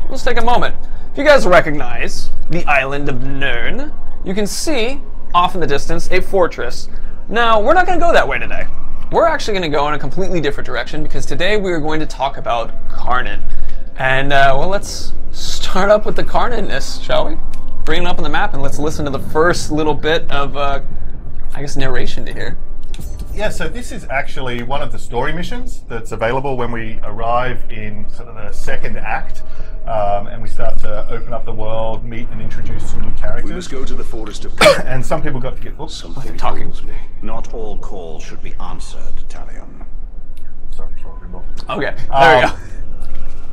let's take a moment. If you guys recognize the island of Nirn, you can see off in the distance a fortress. Now, we're not going to go that way today. We're actually going to go in a completely different direction because today we are going to talk about Karnan. And, well, let's start up with the Karnan-ness, shall we? Bring it up on the map and let's listen to the first little bit of, I guess, narration to hear. Yeah, so this is actually one of the story missions that's available when we arrive in sort of the second act, and we start to open up the world, meet and introduce some new characters. We must go to the forest of... And some people got to get... Oops, something calls me. Not all calls should be answered, Talion. Sorry, okay, there we go.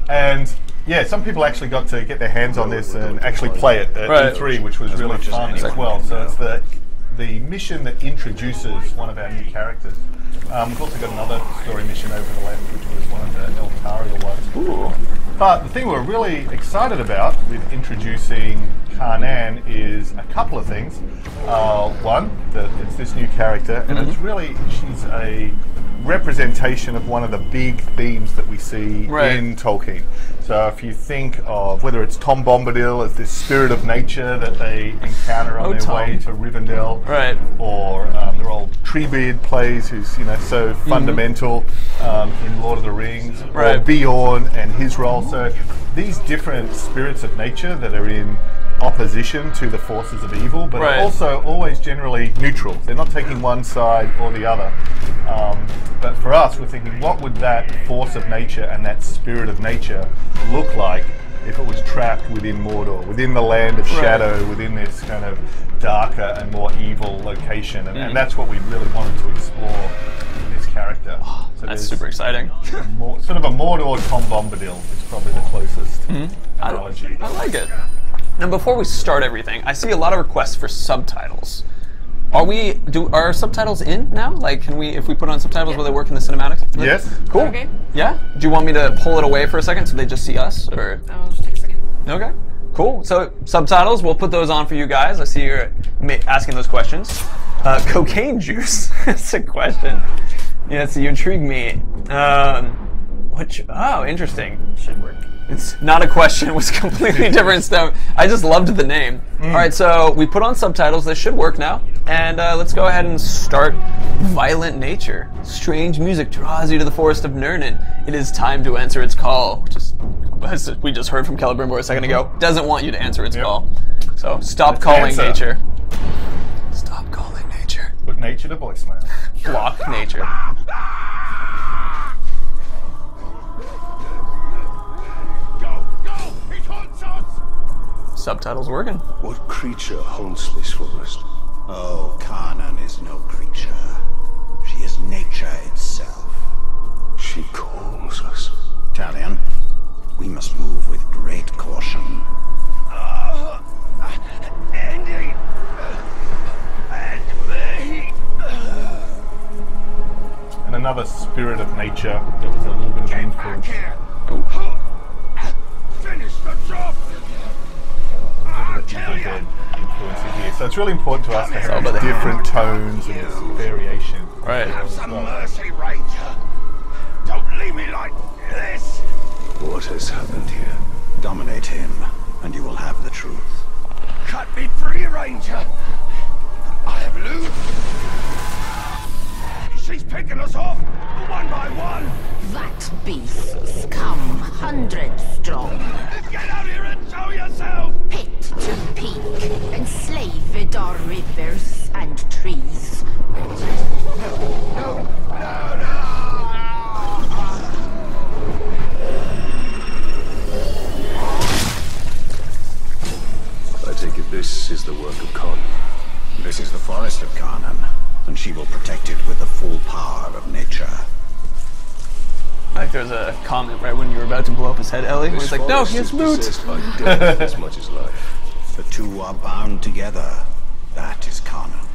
And yeah, some people actually got to get their hands on this and actually play it at E3, which was really fun as well. So it's the mission that introduces one of our new characters. We've also got another story mission over the left, which was one of the Eltaria ones. Ooh. But the thing we're really excited about with introducing Karnan is a couple of things. One, that it's this new character, and it's really, she's a representation of one of the big themes that we see in Tolkien. So if you think of whether it's Tom Bombadil as this spirit of nature that they encounter on their way to Rivendell, or their old Treebeard plays, who's so fundamental in Lord of the Rings, or Beorn and his role. So these different spirits of nature that are in opposition to the forces of evil, but are also always generally neutral. They're not taking one side or the other. But for us, we're thinking, what would that force of nature and that spirit of nature look like if it was trapped within Mordor, within the land of shadow, within this kind of darker and more evil location? And that's what we really wanted to explore in this character. Oh, so that's super exciting. Sort of a Mordor Tom Bombadil is probably the closest analogy. I like it. Now, before we start everything, I see a lot of requests for subtitles. Are subtitles in now? Like, can we, if we put on subtitles, will they work in the cinematics? Yes. Cool. Okay. Yeah? Do you want me to pull it away for a second so they just see us, or? I'll just take a second. Okay. Cool. So, subtitles, we'll put those on for you guys. I see you're asking those questions. Cocaine juice? That's a question. Yeah, so you intrigue me. Oh, interesting. Should work. It's not a question, it was completely different stuff. I just loved the name. Alright, so we put on subtitles, they should work now. And let's go ahead and start Violent Nature. Strange music draws you to the forest of Nirn. It is time to answer its call. Which is, as we just heard from Celebrimbor a second ago, doesn't want you to answer its call. So stop calling nature. Stop calling nature. Put nature to voicemail. Block nature. Subtitles working. What creature haunts this forest? Oh, Karnan is no creature. She is nature itself. She calls us. Talion, we must move with great caution. Andy! And me! And another spirit of nature that was a little bit of influence. Finish the job! Here. So it's really important to us to have different tones and this variation. Right. Have some mercy, Ranger. Don't leave me like this. What has happened here? Dominate him, and you will have the truth. Cut me free, Ranger. I have loot. She's picking us off, one by one. That beasts come hundreds strong. Get out here and show yourself. Pit to peak, enslave Vidar rivers and trees. No. I take it this is the work of Karnan. This is the forest of Karnan, and she will protect it with the full power of nature. Like there's a comment right when you were about to blow up his head, Ellie, where he's like, no, he has loot! As much as life. The two are bound together. That is Karnan.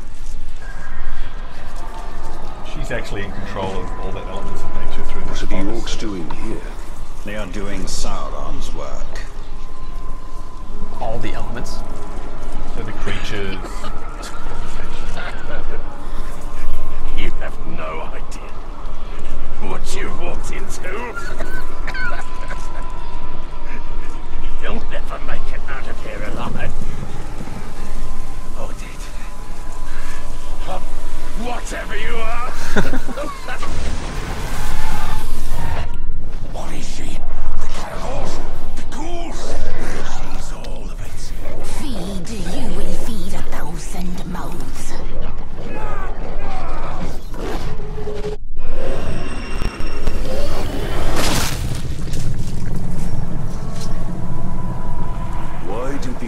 She's actually in control of all the elements of nature through this. What are the orcs doing here? They are doing Sauron's work. All the elements. So the creatures. You have no idea what you walked into.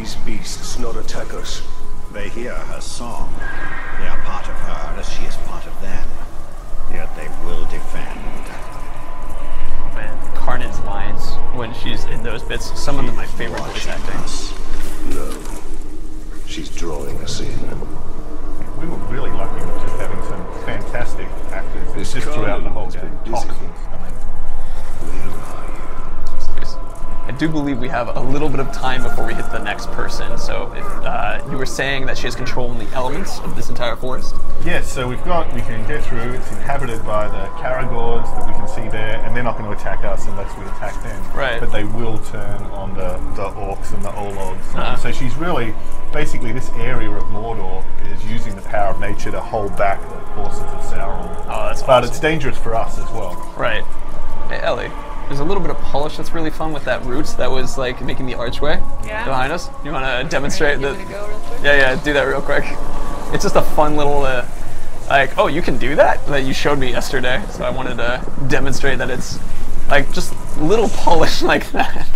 these beasts not attack us? They hear her song. They are part of her as she is part of them. Yet they will defend. Man, Karnan's lines when she's in those bits, some of them my favorite voice acting. No. She's drawing us in. We were really lucky with just having some fantastic actors This just throughout the whole has game. been dizzy. Where are you? I do believe we have a little bit of time before we hit the next person, so if you were saying that she has control in the elements of this entire forest? Yes, so we can get through. It's inhabited by the Karagors that we can see there, and they're not going to attack us unless we attack them. Right. But they will turn on the orcs and the Ologs. So she's really, basically this area of Mordor is using the power of nature to hold back the forces of Sauron. Oh, that's But awesome. it's dangerous for us as well. Right. Hey, Ellie, there's a little bit of polish that's really fun with that root that was like making the archway behind us. You want to demonstrate that? Yeah, do that real quick. It's just a fun little, like, oh, you can do that? That you showed me yesterday. So I wanted to demonstrate that it's like just little polish like that.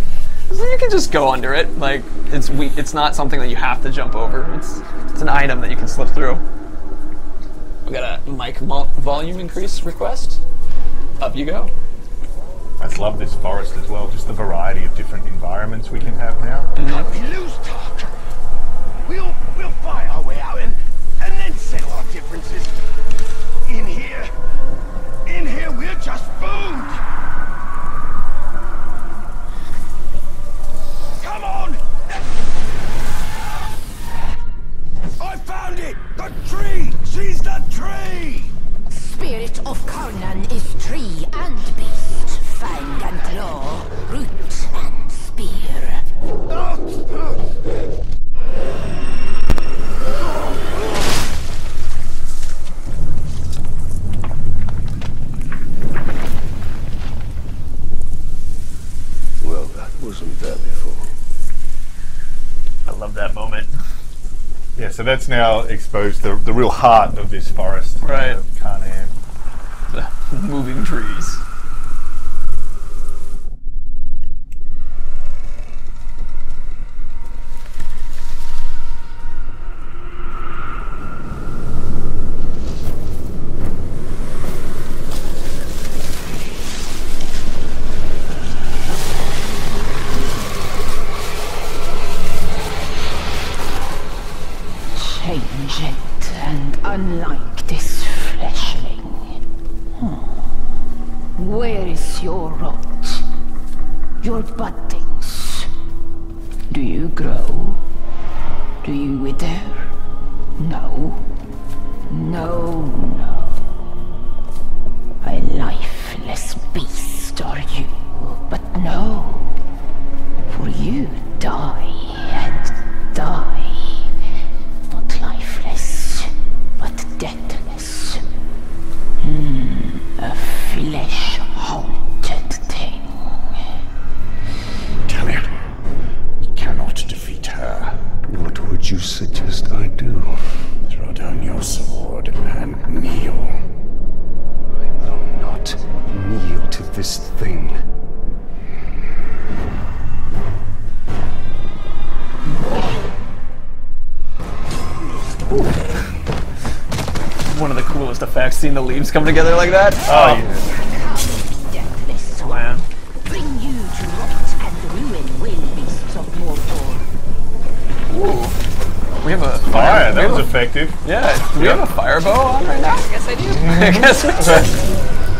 So you can just go under it. Like it's not something that you have to jump over. It's an item that you can slip through. We got a mic volume increase request. Up you go. I just love this forest as well, just the variety of different environments we can have now. We lose talk. We'll fight our way out and then settle our differences. In here we're just food. Come on! I found it! The tree! She's the tree! Spirit of Karnan is tree and beast, fang and claw, root and spear. Well, that wasn't there before. I love that moment. Yeah, so that's now exposed the real heart of this forest. Right. Karnan. The moving trees. Changed and unlike this fleshling. Where is your rot? Your buddings? Do you grow? Do you wither? No. No. A lifeless beast are you, but no. For you die and die. Not lifeless, but deathless. A flesh-haunted thing. Talion, we cannot defeat her. What would you suggest I do? Throw down your sword and kneel. I will not kneel to this thing. One of the coolest effects, seeing the leaves come together like that. Oh, yeah. Deathless one. Man. Bring you to rot and ruin, will beasts of Mordor. Ooh. We have a Fire, we that have was a- effective. Yeah, do we have a fire bow on right now? Yes, I do. I guess we do.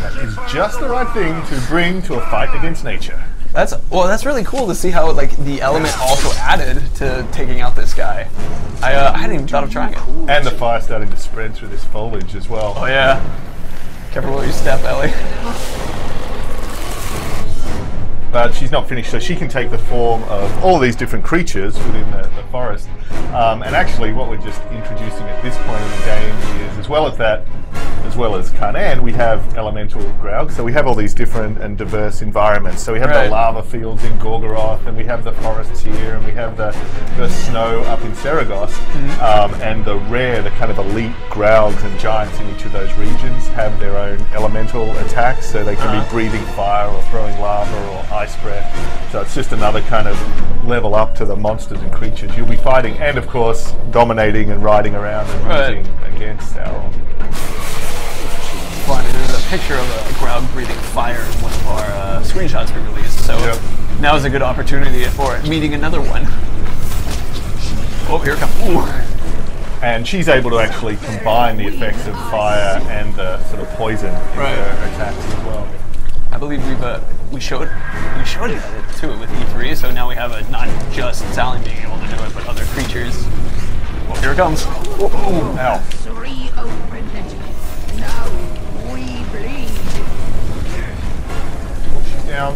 That is just the right thing to bring to a fight against nature. That's really cool to see how like the element also added to taking out this guy. I hadn't even thought of trying it. And the fire starting to spread through this foliage as well. Oh yeah. Careful where you step, Ellie. But she's not finished, so she can take the form of all these different creatures within the forest. And actually, what we're just introducing at this point in the game is, as well as as well as Canaan, we have elemental Graug. So we have all these different and diverse environments. So we have Right. the lava fields in Gorgoroth, and we have the forests here, and we have the snow up in Saragoth, and the kind of elite Graugs and giants in each of those regions have their own elemental attacks. So they can be breathing fire or throwing lava or ice breath. So it's just another kind of level up to the monsters and creatures you'll be fighting, and of course dominating and riding around and using against Sauron. Funny, there's a picture of a Graug breathing fire in one of our screenshots we released, so now is a good opportunity for meeting another one. Oh, here it comes. Ooh. And she's able to actually combine the effects of fire and the sort of poison in her attacks as well. I believe we showed it too with E3, so now we have not just Sally being able to do it, but other creatures. Well, here it comes. Oh, ow. Reopen it. Now we bleed. She's down.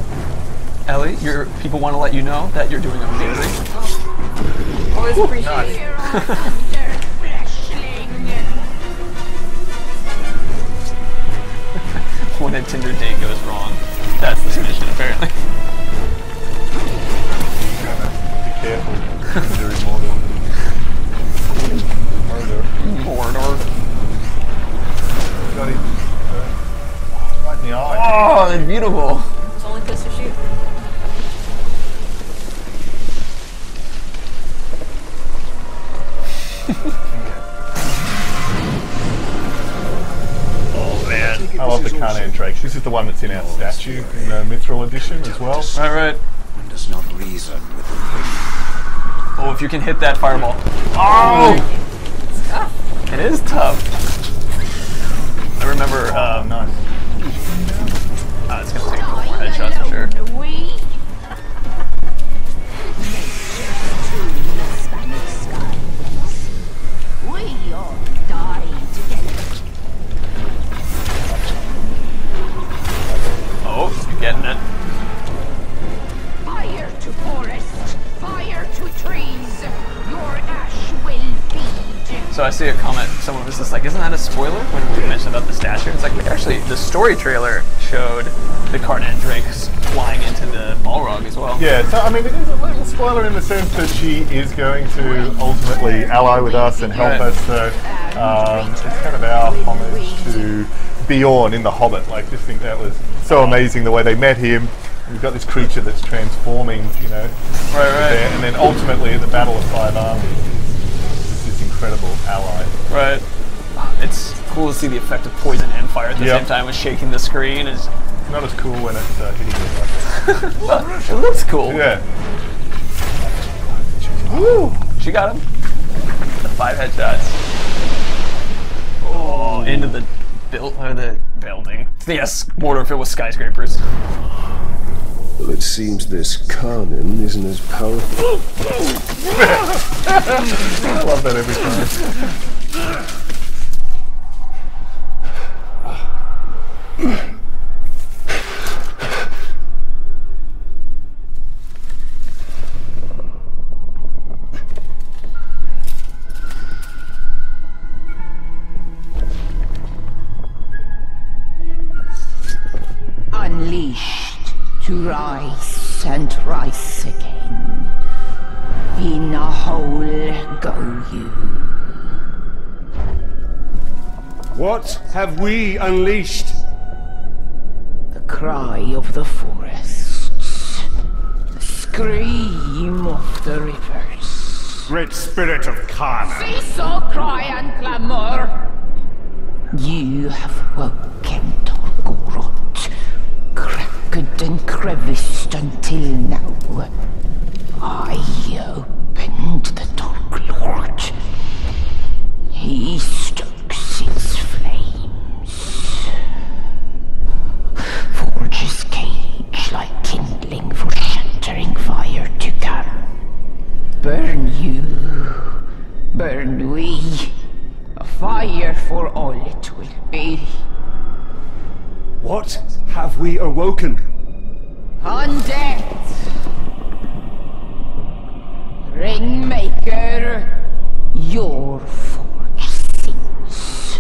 Ellie, people want to let you know that you're doing amazing. Always appreciate it. When a Tinder date goes wrong, that's the mission apparently. Be careful. You're in Mordor. Mordor. Got him. Right in the eye. Oh, that's beautiful. It's the only place to shoot. I love the Canaan Drake. This is the one that's in our statue in the Mithril edition as well. Right. One does not reason with the Oh, if you can hit that fireball. Oh! It's tough. It is tough. I remember, Nice. it's gonna take a couple more headshots for sure. We all die together. Oh, you're getting it. Fire to forest, fire to trees. Your ash will feed. So I see a comment, someone was just like, isn't that a spoiler when we mentioned about the statue? It's like, actually, the story trailer showed the Carnan Drakes flying into the Balrog as well. Yeah, so I mean, it is a little spoiler in the sense that she is going to ultimately ally with us and help us. So it's kind of our homage to Bjorn in The Hobbit. Like, just think that was so amazing the way they met him. We've got this creature that's transforming, you know, there, and then ultimately at the Battle of Five Armies, it's this incredible ally. Right. It's cool to see the effect of poison and fire at the same time with shaking the screen. It's not as cool when it's hitting you like that. well, it looks cool. Yeah. Woo! She got him. The 5 headshots. Oh, into the building. Yes, Mordor filled with skyscrapers. Well, it seems this Carnan isn't as powerful. I love that every time. Unleashed to rise and rise again. In a hole go you. What have we unleashed? The cry of the forests. The scream of the rivers. Great spirit of Khan. Cease all cry and clamor. You have woken Torgorot, cracked and creviced until now. I opened the Dark Lord. He stokes its flames. Forges cage like kindling for shattering fire to come. Burn you, burn we. A fire for all it will be. What have we awoken? Undead! Ringmaker, your forge sings.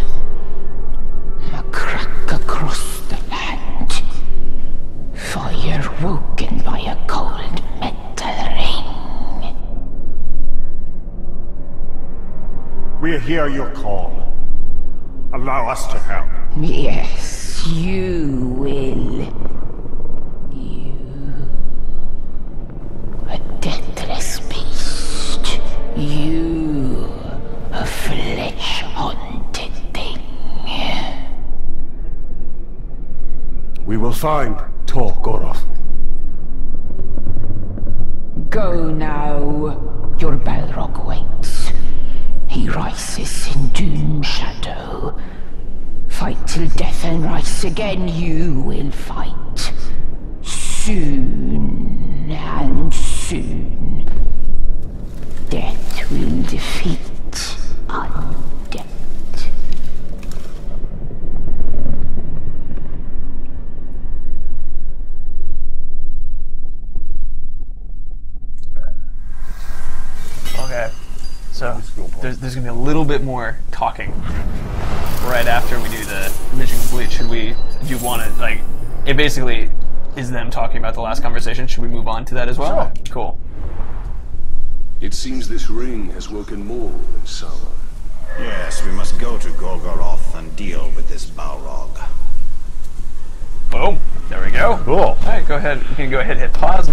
We hear your call. Allow us to help. Yes, you will. You. A deathless beast. You. A flesh-haunted thing. We will find Tor Goroth. Go now. Your Balrog waits. He rises in doom shadow. Fight till death and rise again. You will fight. Soon and soon. Death will defeat undead. Okay, so there's going to be a little bit more talking right after we do the mission complete. Do you want to, like, it basically is them talking about the last conversation. Should we move on to that as well? Sure. Cool. It seems this ring has woken more than Sauron. Yes, we must go to Golgoroth and deal with this Balrog. Boom. There we go. Cool. All right, go ahead. You can go ahead and hit pause.